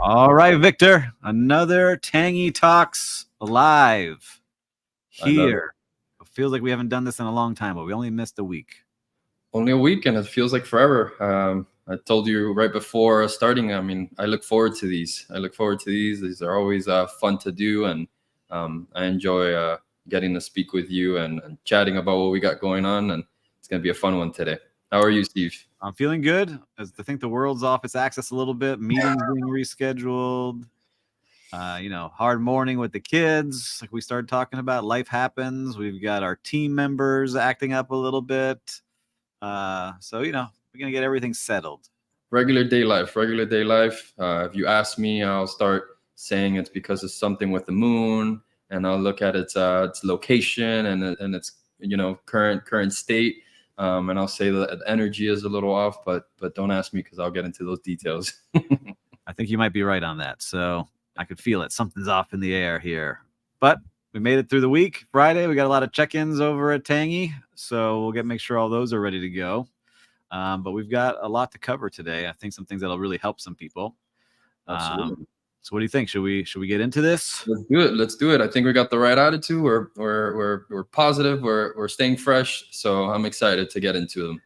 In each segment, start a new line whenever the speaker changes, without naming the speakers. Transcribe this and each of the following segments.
All right, Victor, another Tangy Talks live
Another
here. It feels like we haven't done this in a long time, but we only missed a week.
only a week, and it feels like forever. I told you right before starting. I mean, I look forward to these. I look forward to these. These are always fun to do, and I enjoy getting to speak with you and chatting about what we got going on. And it's gonna be a fun one today. How are you, Steve?
I'm feeling good. As I think the world's off its axis a little bit. Meetings being rescheduled. Hard morning with the kids. Like we started talking about, life happens. We've got our team members acting up a little bit. We're gonna get everything settled.
Regular day life. Regular day life. If you ask me, I'll start saying it's because of something with the moon, and I'll look at its location and its current state. And I'll say that the energy is a little off, but don't ask me because I'll get into those details.
I think you might be right on that. So I could feel it. Something's off in the air here. But we made it through the week. Friday, we got a lot of check-ins over at Tangy. So we'll make sure all those are ready to go. But we've got a lot to cover today. I think some things that'll really help some people.
Absolutely.
So what do you think? Should we get into this?
Let's do it. Let's do it. I think we got the right attitude. We're positive. We're staying fresh. So I'm excited to get into them.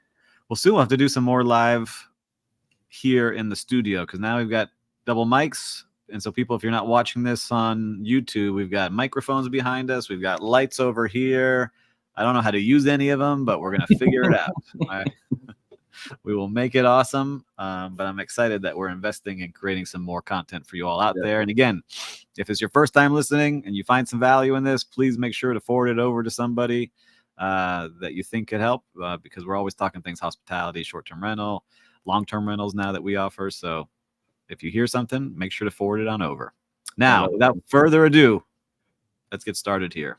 Well, soon we'll have to do some more live here in the studio because now we've got double mics. And so people, if you're not watching this on YouTube, we've got microphones behind us. We've got lights over here. I don't know how to use any of them, but we're going to figure it out. We will make it awesome. But I'm excited that we're investing in creating some more content for you all out there. And again, if it's your first time listening and you find some value in this, please make sure to forward it over to somebody that you think could help because we're always talking things hospitality, short-term rental, long-term rentals now that we offer. So if you hear something, make sure to forward it on over. Now, without further ado, let's get started here.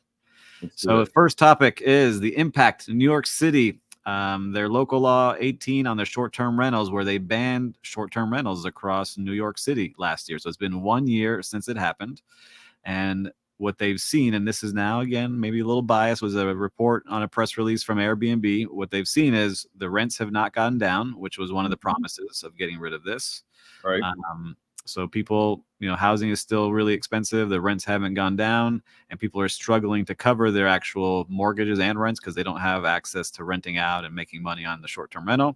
So the first topic is the impact in New York City. Their local law 18 on their short-term rentals, where they banned short-term rentals across New York City last year. So it's been 1 year since it happened. And what they've seen, and this is now, again, maybe a little biased, was a report on a press release from Airbnb. What they've seen is the rents have not gone down, which was one of the promises of getting rid of this.
Right.
So people, housing is still really expensive. The rents haven't gone down, and people are struggling to cover their actual mortgages and rents because they don't have access to renting out and making money on the short-term rental.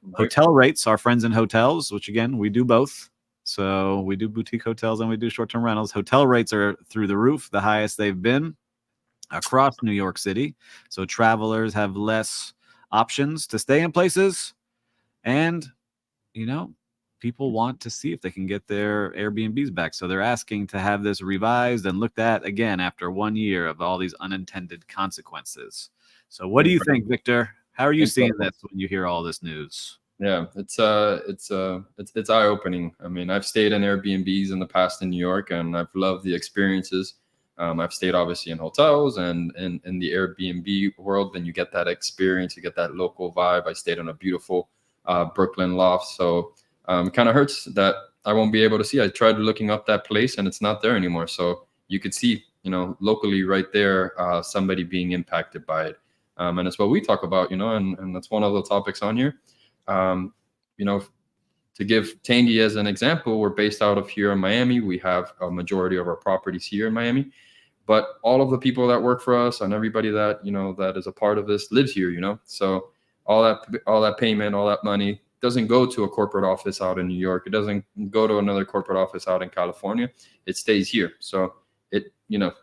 Right. Hotel rates, our friends in hotels, which again, we do both. So we do boutique hotels and we do short-term rentals. Hotel rates are through the roof, the highest they've been across New York City. So travelers have less options to stay in places. And, people want to see if they can get their Airbnbs back. So they're asking to have this revised and looked at again after 1 year of all these unintended consequences. So what do you think, Victor? How are you seeing this when you hear all this news?
Yeah, it's eye-opening. I mean, I've stayed in Airbnbs in the past in New York, and I've loved the experiences. I've stayed obviously in hotels and in the Airbnb world. Then you get that experience, you get that local vibe. I stayed in a beautiful Brooklyn loft, so it kind of hurts that I won't be able to see. I tried looking up that place, and it's not there anymore. So you could see, locally right there, somebody being impacted by it, and it's what we talk about, and that's one of the topics on here. To give Tangy as an example, we're based out of here in Miami. We have a majority of our properties here in Miami, but all of the people that work for us and everybody that, that is a part of this lives here, so all that payment, all that money doesn't go to a corporate office out in New York. It doesn't go to another corporate office out in California. It stays here. So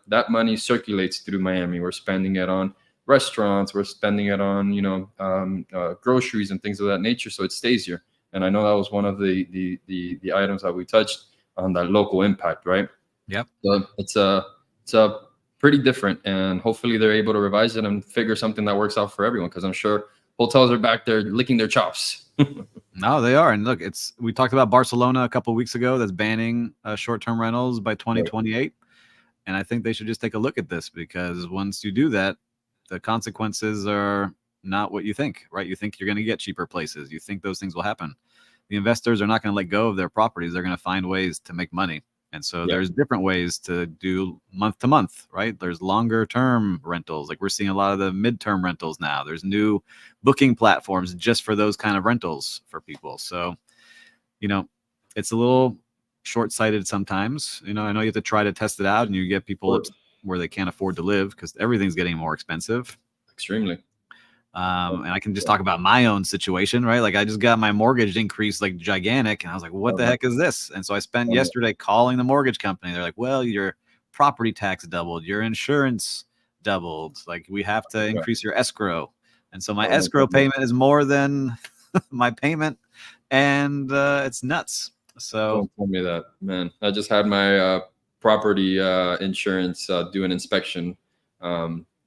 that money circulates through Miami. We're spending it on restaurants. We're spending it on, groceries and things of that nature. So it stays here. And I know that was one of the items that we touched on, that local impact, right?
Yep.
So it's a pretty different, and hopefully they're able to revise it and figure something that works out for everyone. Because I'm sure hotels are back there licking their chops.
No, they are. And look, we talked about Barcelona a couple of weeks ago that's banning short-term rentals by 2028. Right. And I think they should just take a look at this, because once you do that, the consequences are not what you think, right? You think you're going to get cheaper places. You think those things will happen. The investors are not going to let go of their properties. They're going to find ways to make money. And so there's different ways to do month to month, right? There's longer term rentals. Like we're seeing a lot of the midterm rentals now. There's new booking platforms just for those kind of rentals for people. So, it's a little short-sighted sometimes. I know you have to try to test it out, and you get people
Or
where they can't afford to live because everything's getting more expensive.
extremely.
And I can just talk about my own situation, right? Like I just got my mortgage increase like gigantic, and I was like, what the heck is this? And so I spent yesterday calling the mortgage company. They're like, well, your property tax doubled, your insurance doubled. Like we have to increase your escrow. And so my escrow payment is more than my payment, and it's nuts. So
Don't tell me that, man. I just had my property insurance do an inspection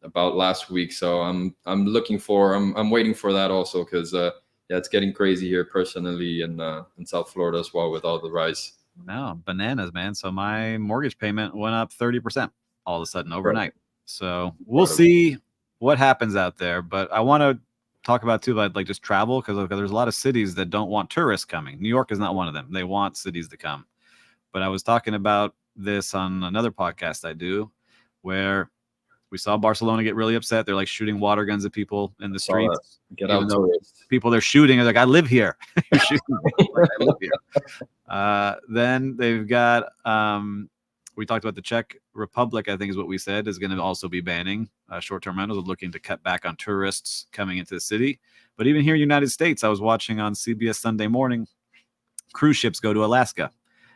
about last week, so I'm waiting for that also because yeah, it's getting crazy here personally in South Florida as well with all the rise.
no, bananas, man. So my mortgage payment went up 30% all of a sudden overnight. So we'll see what happens out there. But I want to talk about too, like just travel, because there's a lot of cities that don't want tourists coming. New York is not one of them. They want cities to come. But I was talking about this on another podcast I do, where we saw Barcelona get really upset. They're like shooting water guns at people in the streets.
Get out, tourists.
People they're shooting are like, I live here. You're shooting me. Like, I live here. Then they've got we talked about the Czech Republic, I think is what we said, is going to also be banning short-term rentals, looking to cut back on tourists coming into the city. But even here in the United States, I was watching on CBS Sunday Morning, cruise ships go to Alaska.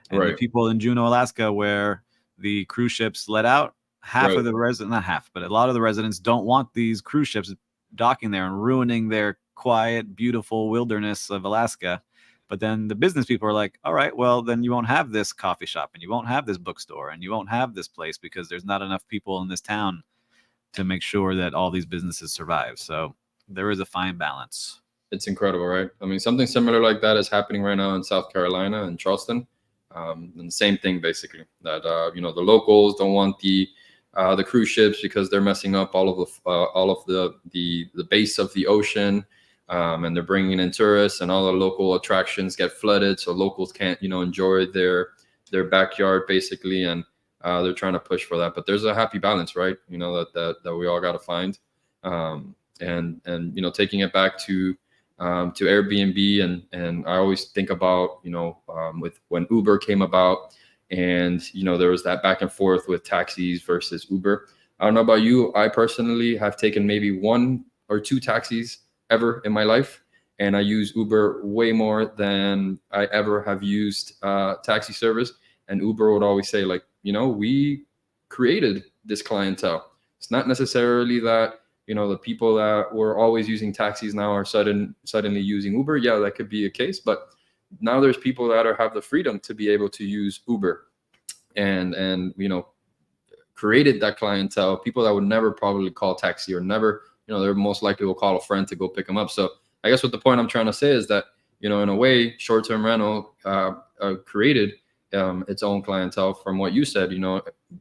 And the people in Juneau, Alaska, where the cruise ships let out, half of the residents, not half, but a lot of the residents don't want these cruise ships docking there and ruining their quiet, beautiful wilderness of Alaska. But then the business people are like, all right, well, then you won't have this coffee shop, and you won't have this bookstore, and you won't have this place because there's not enough people in this town to make sure that all these businesses survive. So there is a fine balance.
It's incredible, right? I mean, something similar like that is happening right now in South Carolina and Charleston. And the same thing, basically, that the locals don't want the cruise ships because they're messing up all of the base of the ocean. And they're bringing in tourists, and all the local attractions get flooded, so locals can't, enjoy their backyard basically, and they're trying to push for that. But there's a happy balance, right? That we all got to find, and taking it back to Airbnb, and I always think about with when Uber came about, and there was that back and forth with taxis versus Uber. I don't know about you. I personally have taken maybe 1 or 2 taxis ever in my life, and I use Uber way more than I ever have used taxi service. And Uber would always say, like, we created this clientele. It's not necessarily that the people that were always using taxis now are suddenly using Uber. Yeah, that could be a case, but now there's people that have the freedom to be able to use Uber, and created that clientele, people that would never probably call taxi, or never, they're most likely will call a friend to go pick them up. So I guess what the point I'm trying to say is that, in a way, short-term rental created its own clientele from what you said,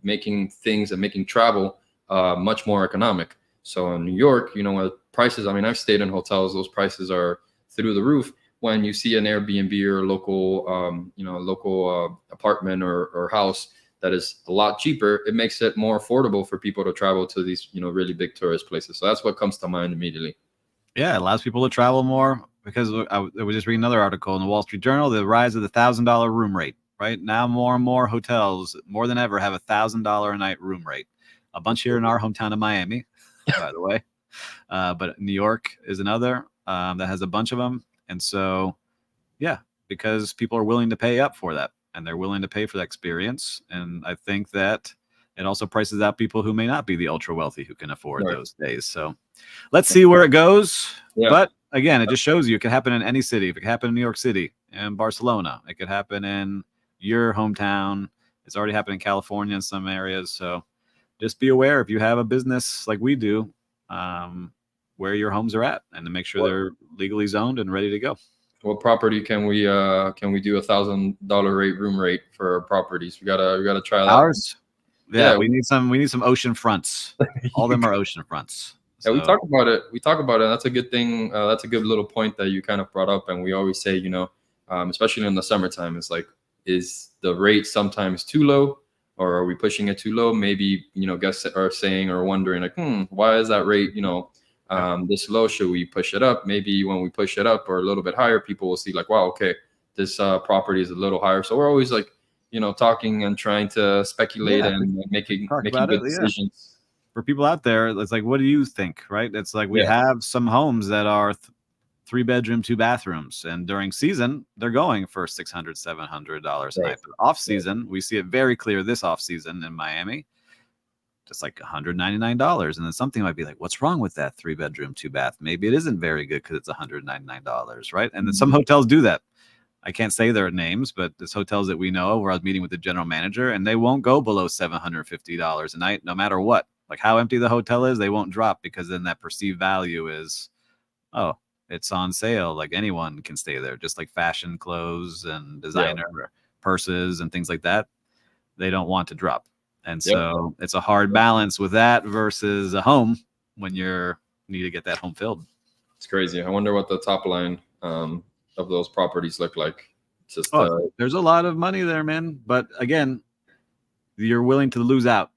making things and making travel much more economic. So in New York, with prices, I mean, I've stayed in hotels, those prices are through the roof. When you see an Airbnb or local apartment or house that is a lot cheaper, it makes it more affordable for people to travel to these, really big tourist places. So that's what comes to mind immediately.
Yeah, it allows people to travel more, because I was just reading another article in the Wall Street Journal, the rise of the $1,000 room rate. Right now, more and more hotels, more than ever, have $1,000 a night room rate. A bunch here in our hometown of Miami, by the way. But New York is another that has a bunch of them. And so, yeah, because people are willing to pay up for that, and they're willing to pay for that experience. And I think that it also prices out people who may not be the ultra wealthy who can afford those days. So let's see where it goes. Yeah. But again, it just shows you it can happen in any city. If it can happen in New York City and Barcelona, it could happen in your hometown. It's already happened in California in some areas. So just be aware, if you have a business like we do, where your homes are at, and to make sure they're legally zoned and ready to go.
What property can we do $1,000 room rate for our properties? We gotta try that.
Ours? Yeah, we need some ocean fronts. All of them are ocean fronts.
So. Yeah, we talk about it. That's a good thing. That's a good little point that you kind of brought up. And we always say, especially in the summertime, it's like, is the rate sometimes too low, or are we pushing it too low? Maybe, guests are saying or wondering, like, why is that rate, this low? Should we push it up? Maybe when we push it up or a little bit higher, people will see like, wow, okay, this property is a little higher. So we're always like, talking and trying to speculate and making
talk
making
about it.
good
Yeah.
decisions.
For people out there, it's like, what do you think? Right? It's like we
Yeah.
have some homes that are 3-bedroom, 2 bathrooms, and during season they're going for $600, $700 a
Right.
night. But off season, we see it very clear this off season in Miami, just like $199. And then something might be like, what's wrong with that 3-bedroom, 2-bath? Maybe it isn't very good because it's $199, right? And then some hotels do that. I can't say their names, but there's hotels that we know where I was meeting with the general manager, and they won't go below $750 a night, no matter what. Like how empty the hotel is, they won't drop, because then that perceived value is, oh, it's on sale. Like anyone can stay there, just like fashion clothes and designer purses and things like that. They don't want to drop. And so it's a hard balance with that versus a home when you need to get that home filled.
It's crazy. I wonder what the top line of those properties look like. Just
there's a lot of money there, man. But again, you're willing to lose out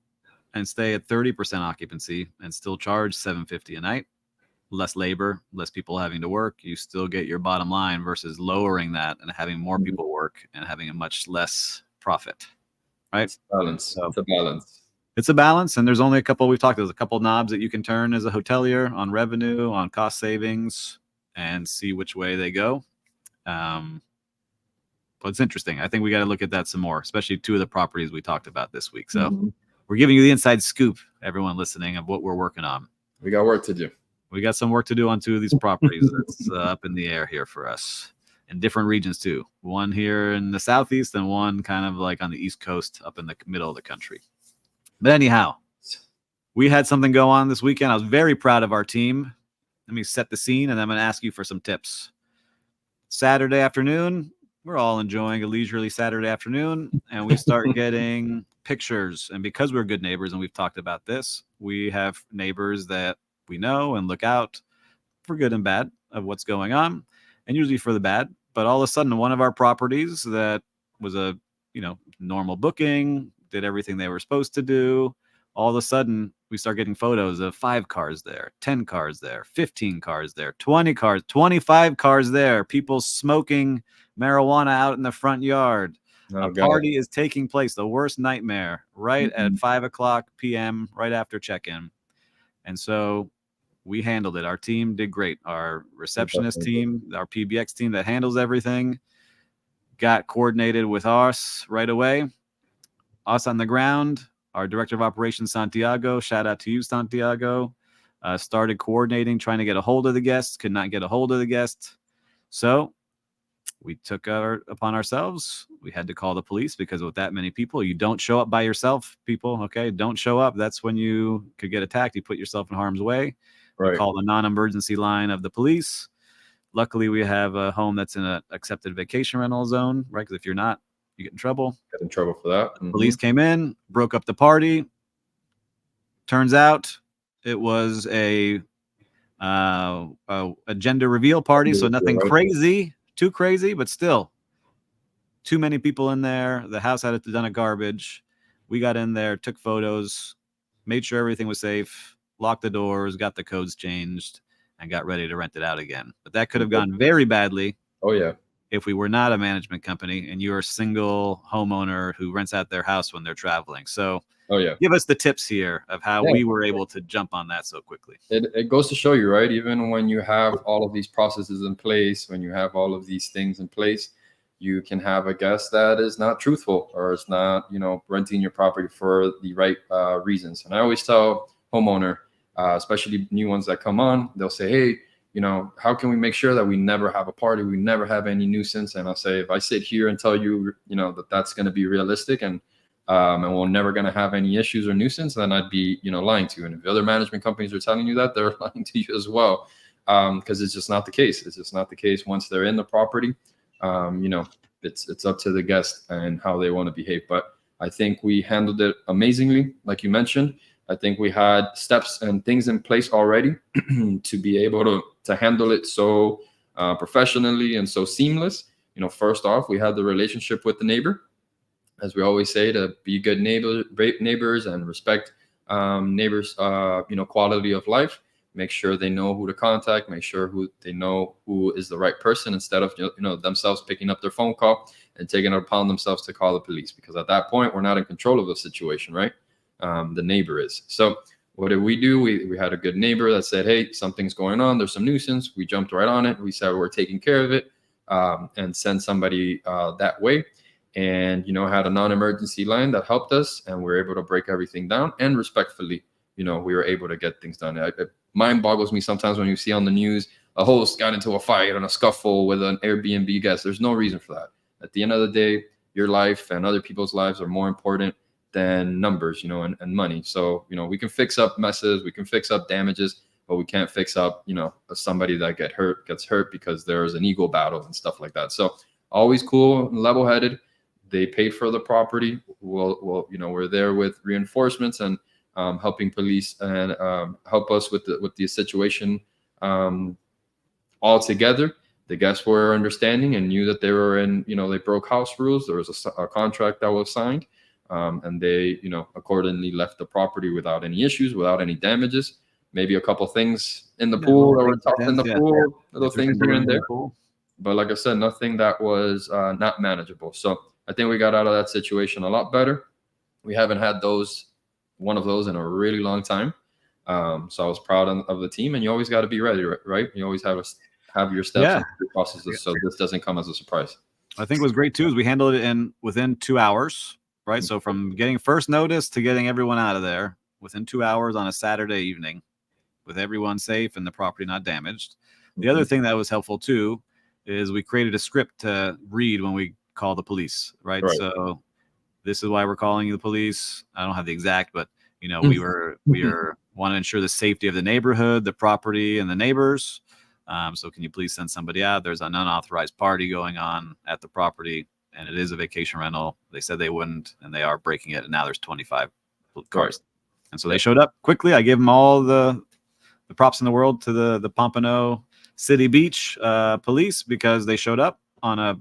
and stay at 30% occupancy and still charge $750 a night. Less labor, less people having to work. You still get your bottom line versus lowering that and having more people work and having a much less profit. Right?
It's a balance. So it's a balance.
It's a balance, and there's only a couple. We've talked. There's a couple knobs that you can turn as a hotelier on revenue, on cost savings, and see which way they go. But it's interesting. I think we got to look at that some more, especially 2 of the properties we talked about this week. So we're giving you the inside scoop, everyone listening, of what we're working on.
We got work to do.
We got some work to do on 2 of these properties. That's up in the air here for us, in different regions too. One here in the southeast and one kind of like on the east coast up in the middle of the country. But anyhow, we had something go on this weekend. I was very proud of our team. Let me set the scene, and I'm going to ask you for some tips. Saturday afternoon, we're all enjoying a leisurely Saturday afternoon, and we start getting pictures. And because we're good neighbors, and we've talked about this, we have neighbors that we know and look out for good and bad of what's going on, and usually for the bad. But all of a sudden, one of our properties that was a normal booking, did everything they were supposed to do, all of a sudden we start getting photos of 5 cars there, 10 cars there, 15 cars there, 20 cars, 25 cars there, people smoking marijuana out in the front yard. A party is taking place, the worst nightmare, right at 5 o'clock p.m., right after check-in. And so we handled it. Our team did great. Our receptionist team, our PBX team that handles everything, got coordinated with us right away. Us on the ground, our director of operations, Santiago, shout out to you, Santiago, started coordinating, trying to get a hold of the guests, could not get a hold of the guests. So we took upon ourselves. We had to call the police, because with that many people, you don't show up by yourself, people. Okay, don't show up. That's when you could get attacked. You put yourself in harm's way. Right. We call the non-emergency line of the police. Luckily, we have a home that's in an accepted vacation rental zone, right? Because if you're not, you get in trouble.
Get in trouble for that.
Police came in, broke up the party. Turns out it was a gender reveal party, so nothing crazy, too crazy, but still too many people in there. The house had a ton of garbage. We got in there, took photos, made sure everything was safe, locked the doors, got the codes changed, and got ready to rent it out again. But that could have gone very badly.
Oh, yeah.
If we were not a management company and you're a single homeowner who rents out their house when they're traveling. So give us the tips here of how we were able to jump on that so quickly.
It goes to show you, right? Even when you have all of these processes in place, when you have all of these things in place, you can have a guest that is not truthful or is not, renting your property for the right reasons. And I always tell homeowner, especially new ones that come on, they'll say, hey, how can we make sure that we never have a party? We never have any nuisance. And I'll say, if I sit here and tell you, that that's going to be realistic and we're never going to have any issues or nuisance, then I'd be, lying to you. And if the other management companies are telling you that, they're lying to you as well. Because it's just not the case. It's just not the case once they're in the property. It's up to the guest and how they want to behave. But I think we handled it amazingly, like you mentioned. I think we had steps and things in place already to be able to handle it so professionally and so seamless. First off, we had the relationship with the neighbor, as we always say, to be good neighbors and respect neighbors' quality of life. make sure they know who to contact, make sure they know who is the right person, instead of themselves picking up their phone call and taking it upon themselves to call the police, because at that point we're not in control of the situation, right? The neighbor is. So what did we do? We had a good neighbor that said, hey, something's going on, there's some nuisance. We jumped right on it. We said we're taking care of it, and send somebody that way. And had a non-emergency line that helped us, and we were able to break everything down, and respectfully, we were able to get things done. It mind boggles me sometimes when you see on the news a host got into a fight and a scuffle with an Airbnb guest. There's no reason for that. At the end of the day, your life and other people's lives are more important than numbers, and money. So, we can fix up messes, we can fix up damages, but we can't fix up, somebody that gets hurt because there's an ego battle and stuff like that. So always cool and level-headed. They paid for the property. We're there with reinforcements and helping police and help us with the situation all together. The guests were understanding and knew that they were they broke house rules. There was a contract that was signed, and they accordingly left the property without any issues, without any damages. Maybe a couple things in the pool that were tough in the pool, little things here and there. But like I said, nothing that was not manageable. So I think we got out of that situation a lot better. We haven't had one of those in a really long time. So I was proud of the team, and you always got to be ready, right? You always have your steps and your processes, so this doesn't come as a surprise.
I think it was great too is we handled it within 2 hours, right? Mm-hmm. So from getting first notice to getting everyone out of there within 2 hours on a Saturday evening, with everyone safe and the property not damaged. The other thing that was helpful too is we created a script to read when we call the police, right? So this is why we're calling you the police. I don't have the exact, but we want to ensure the safety of the neighborhood, the property, and the neighbors. So can you please send somebody out? There's an unauthorized party going on at the property, and it is a vacation rental. They said they wouldn't, and they are breaking it. And now there's 25 cars. And so they showed up quickly. I gave them all the props in the world to the Pompano City Beach police, because they showed up on a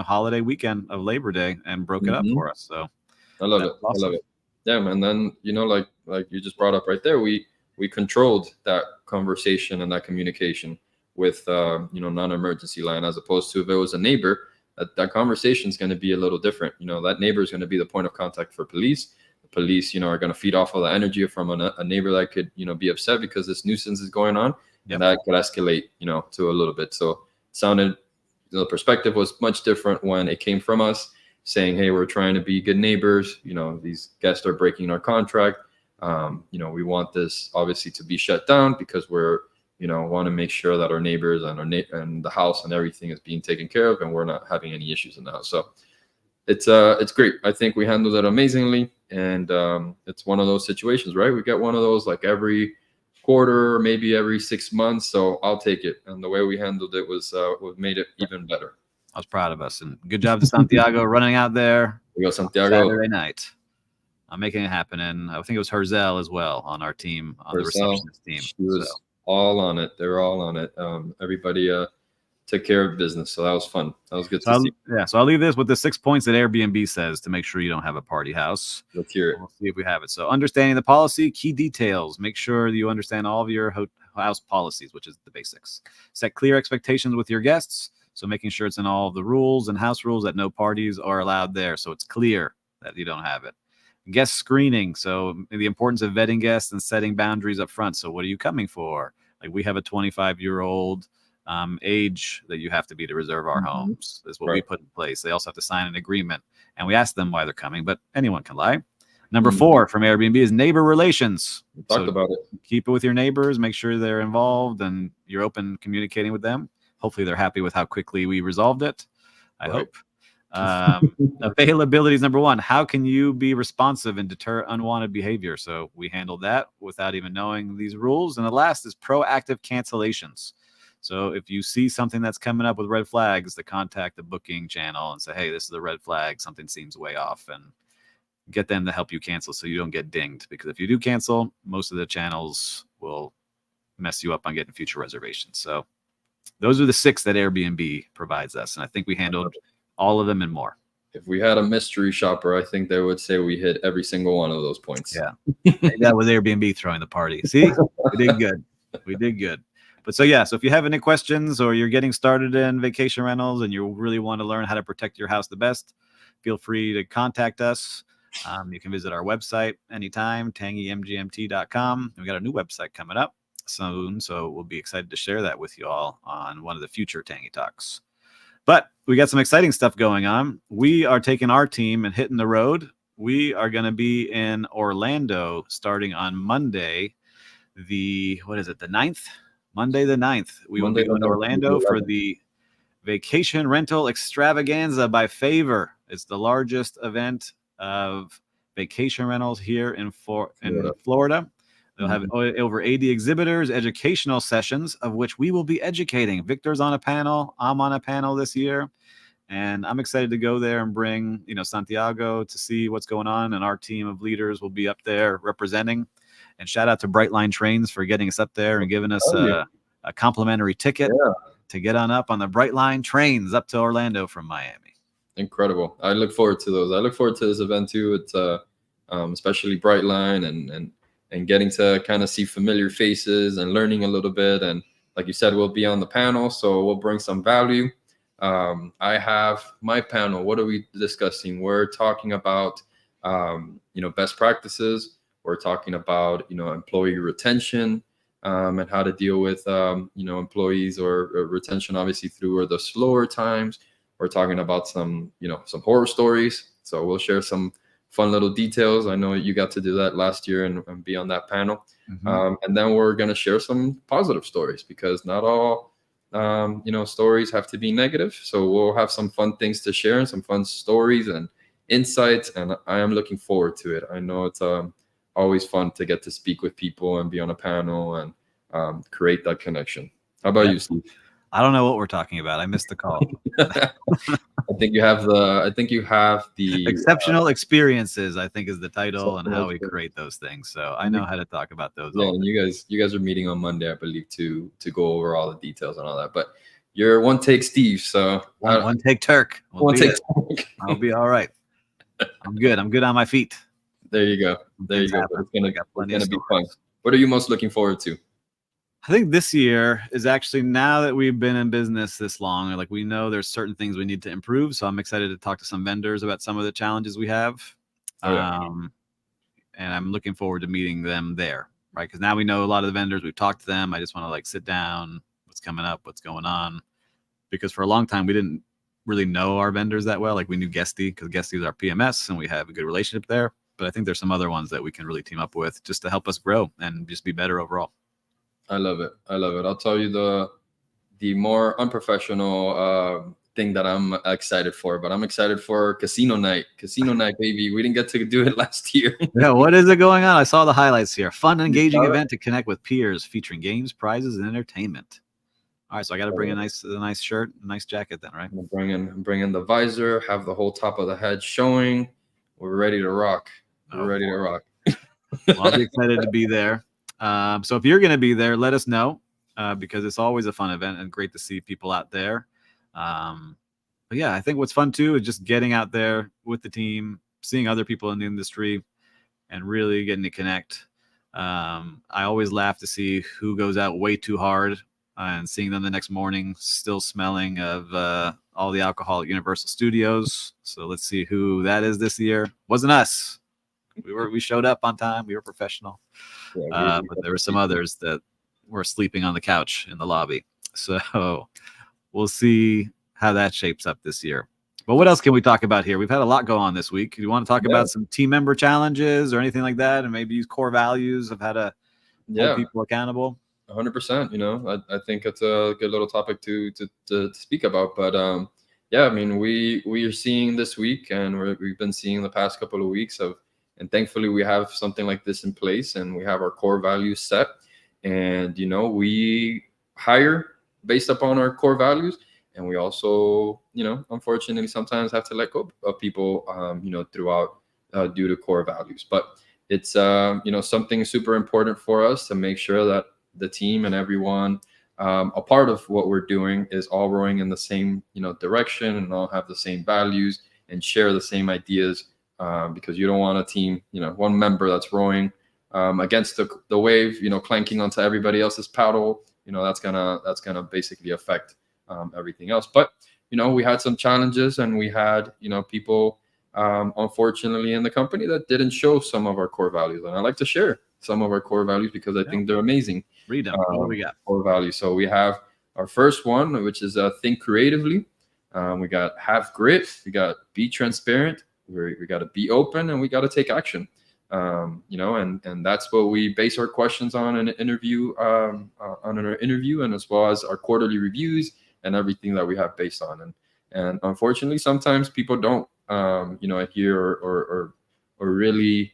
holiday weekend of Labor Day and broke it up for us. So
I love it. Awesome. I love it. Yeah, man. Then like you just brought up right there, we controlled that conversation and that communication with non-emergency line, as opposed to if it was a neighbor, that conversation is going to be a little different. That neighbor is going to be the point of contact for police. The police are going to feed off of the energy from a neighbor that could be upset because this nuisance is going on. And that could escalate to a little bit. So it sounded, the perspective was much different when it came from us saying, hey, we're trying to be good neighbors. These guests are breaking our contract. We want this obviously to be shut down because we're want to make sure that our neighbors and the house and everything is being taken care of, and we're not having any issues in the house. So it's great. I think we handled it amazingly, and it's one of those situations, right? We get one of those like every quarter, maybe every 6 months. So I'll take it. And the way we handled it was what made it even better.
I was proud of us, and good job to Santiago running out there.
We go Santiago
Saturday night. I'm making it happen, and I think it was Herzel as well on our team, on the receptionist team.
She was all on it. They were all on it. Everybody took care of business, so that was fun. That was good to see.
Yeah, so I'll leave this with the 6 points that Airbnb says to make sure you don't have a party house.
Let's hear it.
We'll see if we have it. So understanding the policy, key details. Make sure you understand all of your house policies, which is the basics. Set clear expectations with your guests. So making sure it's in all of the rules and house rules that no parties are allowed there. So it's clear that you don't have it. Guest screening. So the importance of vetting guests and setting boundaries up front. So what are you coming for? Like we have a 25-year-old age that you have to be to reserve our homes. That's what we put in place. They also have to sign an agreement, and we ask them why they're coming, but anyone can lie. Number 4 from Airbnb is neighbor relations.
We talked about it.
Keep it with your neighbors. Make sure they're involved and you're open communicating with them. Hopefully they're happy with how quickly we resolved it. I hope. Availability is number 1. How can you be responsive and deter unwanted behavior? So we handled that without even knowing these rules. And the last is proactive cancellations. So if you see something that's coming up with red flags, to contact the booking channel and say, hey, this is a red flag. Something seems way off, and get them to help you cancel so you don't get dinged. Because if you do cancel, most of the channels will mess you up on getting future reservations. So those are the 6 that Airbnb provides us. And I think we handled all of them and more.
If we had a mystery shopper, I think they would say we hit every single one of those points.
Yeah. That was Airbnb throwing the party. See, we did good. We did good. But so yeah, so if you have any questions or you're getting started in vacation rentals and you really want to learn how to protect your house the best, feel free to contact us. You can visit our website anytime, tangymgmt.com. We got a new website coming up soon, so we'll be excited to share that with you all on one of the future Tangy Talks. But we got some exciting stuff going on. We are taking our team and hitting the road. We are going to be in Orlando starting on Monday, the 9th. Monday the 9th. We will
Monday
be
the
going to
9th,
Orlando for the Vacation Rental Extravaganza by Favor. It's the largest event of vacation rentals here in Florida. They'll have over 80 exhibitors, educational sessions, of which we will be educating. Victor's on a panel. I'm on a panel this year. And I'm excited to go there and bring, Santiago to see what's going on. And our team of leaders will be up there representing. And shout out to Brightline Trains for getting us up there and giving us a complimentary ticket to get on up on the Brightline Trains up to Orlando from Miami.
Incredible. I look forward to those. I look forward to this event too. It's especially Brightline and getting to kind of see familiar faces and learning a little bit. And like you said, we'll be on the panel, so we'll bring some value. I have my panel. What are we discussing? We're talking about best practices. We're talking about employee retention and how to deal with employees or retention, obviously through the slower times. We're talking about some horror stories. So we'll share some fun little details. I know you got to do that last year and be on that panel. And then we're going to share some positive stories, because not all stories have to be negative. So we'll have some fun things to share and some fun stories and insights. And I am looking forward to it. I know it's always fun to get to speak with people and be on a panel and create that connection. How about you, Steve?
I don't know what we're talking about. I missed the call.
I think you have the
exceptional experiences, I think, is the title, and how we create those things. So I know how to talk about those.
Yeah, and you guys are meeting on Monday, I believe, to go over all the details and all that. But you're one take Steve, so
one take Turk.
One take
Turk. I'll be all right. I'm good. I'm good on my feet.
There you go. There you go. It's gonna be fun. What are you most looking forward to?
I think this year is actually, now that we've been in business this long, like, we know there's certain things we need to improve. So I'm excited to talk to some vendors about some of the challenges we have. And I'm looking forward to meeting them there, right? Because now we know a lot of the vendors. We've talked to them. I just want to sit down, what's coming up, what's going on. Because for a long time, we didn't really know our vendors that well. Like, we knew Guesty, because Guesty is our PMS and we have a good relationship there. But I think there's some other ones that we can really team up with just to help us grow and just be better overall.
I love it. I'll tell you the more unprofessional thing that I'm excited for, but I'm excited for casino night. Casino night, baby. We didn't get to do it last year.
Yeah, what is it going on? I saw the highlights here. Fun, engaging event to connect with peers, featuring games, prizes, and entertainment. All right, so I got to bring a nice shirt, a nice jacket then, right?
I'm bringing the visor, have the whole top of the head showing. We're ready to rock. We're ready to rock.
Well, I'll be excited to be there. So if you're going to be there, let us know, because it's always a fun event and great to see people out there. But yeah, I think what's fun too is just getting out there with the team, seeing other people in the industry, and really getting to connect. I always laugh to see who goes out way too hard, and seeing them the next morning still smelling of all the alcohol at Universal Studios. So let's see who that is this year. Wasn't us. We showed up on time. We were professional. But there were some others that were sleeping on the couch in the lobby. So we'll see how that shapes up this year. But what else can we talk about here? We've had a lot go on this week. Do you want to talk about some team member challenges or anything like that, and maybe use core values of how to hold people accountable?
100%. I think it's a good little topic to speak about. But I mean, we are seeing this week, and we've been seeing the past couple of weeks and thankfully we have something like this in place, and we have our core values set. And we hire based upon our core values, and we also unfortunately sometimes have to let go of people throughout due to core values. But it's something super important for us to make sure that the team and everyone a part of what we're doing is all rowing in the same direction, and all have the same values and share the same ideas, because you don't want a team, one member that's rowing against the wave, clanking onto everybody else's paddle, that's gonna basically affect everything else. But we had some challenges, and we had people, unfortunately, in the company that didn't show some of our core values, and I like to share some of our core values because I think they're amazing.
Read them. What do we got?
Core values. So we have our first one, which is think creatively. We got have grit. We got be transparent. We got to be open, and we got to take action. And that's what we base our questions on in an interview, and as well as our quarterly reviews and everything that we have based on. And unfortunately, sometimes people don't, adhere or really,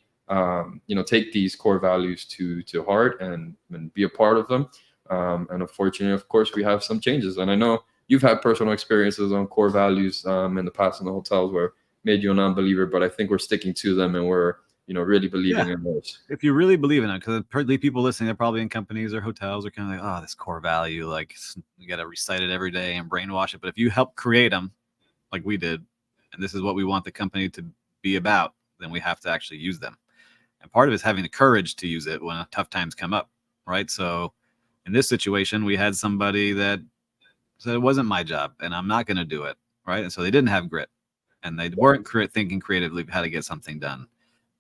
take these core values to heart and be a part of them. And unfortunately, of course, we have some changes. And I know you've had personal experiences on core values in the past in the hotels where made you a non-believer, but I think we're sticking to them, and we're really believing in those.
If you really believe in it, because partly people listening, they're probably in companies or hotels are kind of like, oh, this core value, like you got to recite it every day and brainwash it. But if you help create them, like we did, and this is what we want the company to be about, then we have to actually use them. And part of it is having the courage to use it when tough times come up, right? So in this situation, we had somebody that said it wasn't my job and I'm not going to do it, right? And so they didn't have grit, and they weren't thinking creatively how to get something done.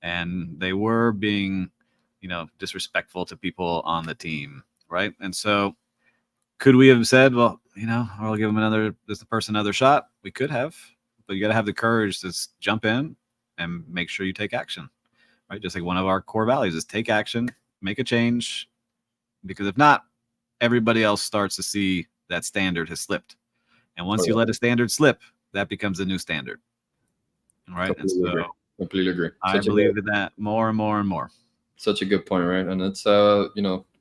And they were being, disrespectful to people on the team, right? And so could we have said, well, I'll give this person another shot? We could have, but you got to have the courage to jump in and make sure you take action, right? Just like one of our core values is take action, make a change, because if not, everybody else starts to see that standard has slipped. And once you let a standard slip, that becomes the new standard, right?
Completely agree.
I believe in that more and more and more.
Such a good point, right? And it's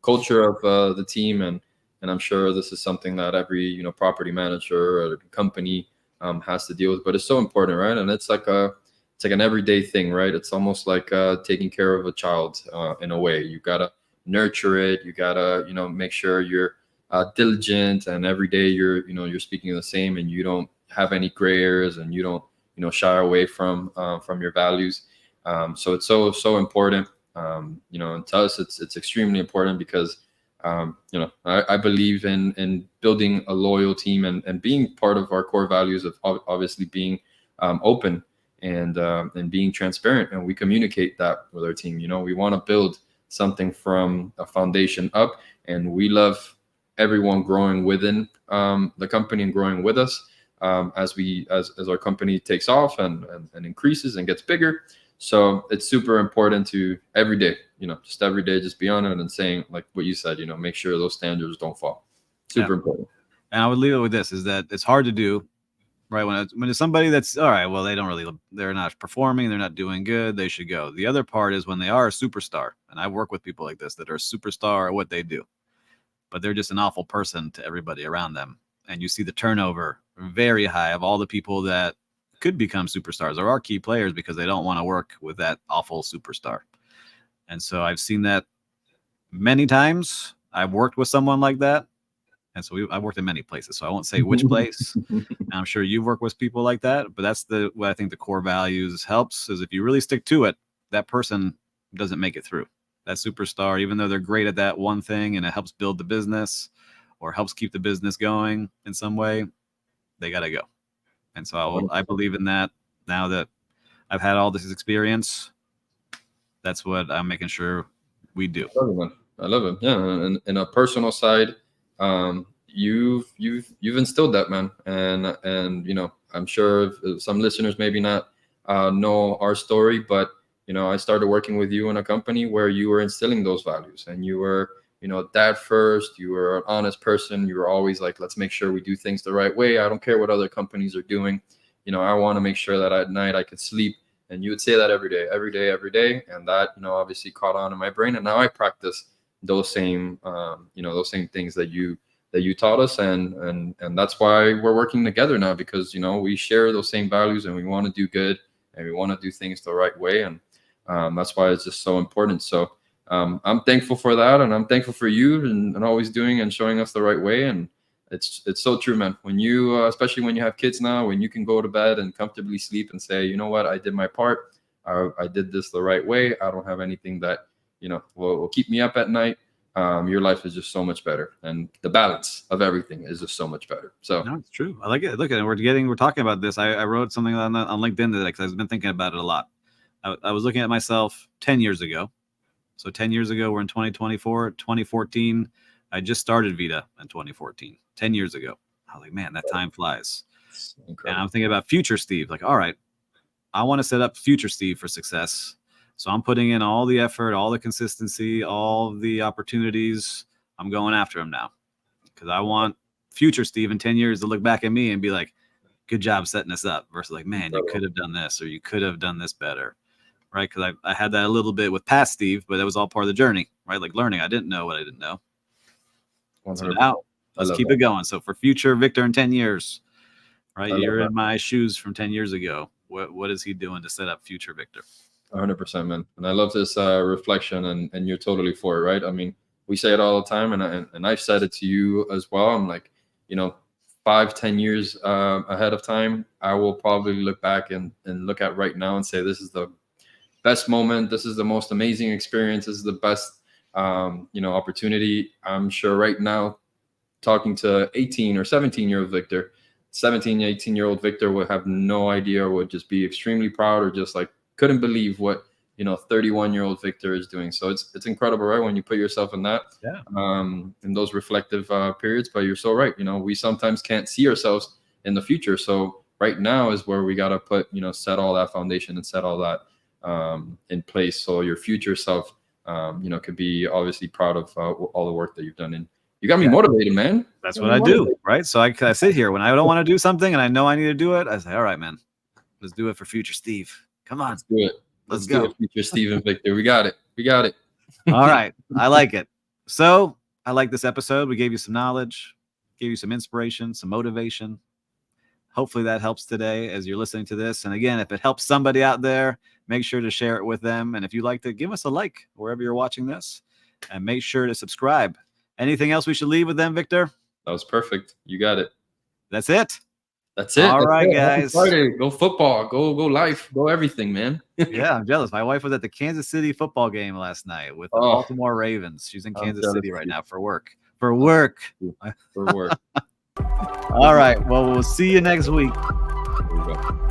culture of the team, and I'm sure this is something that every property manager or company has to deal with. But it's so important, right? And it's like an everyday thing, right? It's almost like taking care of a child in a way. You gotta nurture it. You gotta make sure you're diligent, and every day you're speaking the same, and you don't have any gray areas, and you don't shy away from your values. So it's so important. And to us, it's extremely important because I believe in building a loyal team, and being part of our core values of obviously being open and being transparent, and we communicate that with our team. We want to build something from a foundation up, and we love everyone growing within the company and growing with us. As our company takes off and increases and gets bigger. So it's super important to every day, just every day, just be on it and saying, like what you said, make sure those standards don't fall. Super important.
And I would leave it with this, is that it's hard to do, right? When it's somebody that's all right, well, they're not performing, they're not doing good, they should go. The other part is when they are a superstar, and I work with people like this that are a superstar at what they do, but they're just an awful person to everybody around them. And you see the turnover very high of all the people that could become superstars or are key players because they don't want to work with that awful superstar. And so I've seen that many times. I've worked with someone like that. And so I've worked in many places, so I won't say which place. I'm sure you've worked with people like that, but that's what I think the core values helps, is if you really stick to it, that person doesn't make it through. That superstar, even though they're great at that one thing and it helps build the business or helps keep the business going in some way, they got to go. And so I believe in that now that I've had all this experience. That's what I'm making sure we do.
I love it. Yeah. And in a personal side, you've instilled that, man. And I'm sure some listeners maybe not know our story, but I started working with you in a company where you were instilling those values, and you were dad first. You were an honest person. You were always like, let's make sure we do things the right way. I don't care what other companies are doing. I want to make sure that at night I could sleep. And you would say that every day. And that, obviously caught on in my brain. And now I practice those same, those same things that you taught us. And that's why we're working together now, because, we share those same values, and we want to do good, and we want to do things the right way. And that's why it's just so important. So I'm thankful for that, and I'm thankful for you and always doing and showing us the right way. And it's so true, man. When you, especially when you have kids now, when you can go to bed and comfortably sleep and say, you know what, I did my part. I did this the right way. I don't have anything that will keep me up at night, your life is just so much better, and the balance of everything is just so much better. So
no, it's true. I like it. Look at it. We're talking about this. I wrote something on LinkedIn today because I've been thinking about it a lot. I was looking at myself 10 years ago. So 10 years ago, we're in 2024, 2014. I just started Vita in 2014, 10 years ago. I was like, man, that time flies. And I'm thinking about future Steve. Like, all right, I want to set up future Steve for success. So I'm putting in all the effort, all the consistency, all the opportunities. I'm going after him now because I want future Steve in 10 years to look back at me and be like, good job setting this up, versus like, man, you could have done this or you could have done this better. Right. Because I had that a little bit with past Steve, but that was all part of the journey. Right. Like learning. I didn't know what I didn't know. 100%. So now let's keep it going. So for future Victor in 10 years, right? You're in my shoes from 10 years ago. What is he doing to set up future Victor?
100%, man. And I love this reflection, and you're totally for it, right? I mean, we say it all the time, and I've said it to you as well. I'm like, 5-10 years ahead of time, I will probably look back and look at right now and say, this is the best moment. This is the most amazing experience. This is the best, opportunity. I'm sure right now, talking to 18 or 17-year-old Victor, 17, 18-year-old Victor would have no idea, would just be extremely proud, or just like couldn't believe what 31-year-old Victor is doing. So it's incredible, right? When you put yourself in that, in those reflective periods. But you're so right. We sometimes can't see ourselves in the future. So right now is where we gotta put, set all that foundation and set all that in place, so your future self, could be obviously proud of all the work that you've done. And you got me motivated, man.
That's what I do, right? So I sit here when I don't want to do something and I know I need to do it. I say, all right, man, let's do it for future Steve. Come on.
Let's do it. Let's go. Do it, future Steve and Victor. We got it.
All right. I like it. So I like this episode. We gave you some knowledge, gave you some inspiration, some motivation. Hopefully that helps today as you're listening to this. And again, if it helps somebody out there, make sure to share it with them. And if you like to, give us a like wherever you're watching this, and make sure to subscribe. Anything else we should leave with them, Victor?
That was perfect. You got it.
That's it.
That's it.
All right, guys.
Go football. Go life. Go everything, man.
Yeah, I'm jealous. My wife was at the Kansas City football game last night with the Baltimore Ravens. She's in Kansas City right now for work. For work.
All right.
Well, we'll see you next week.
There we go.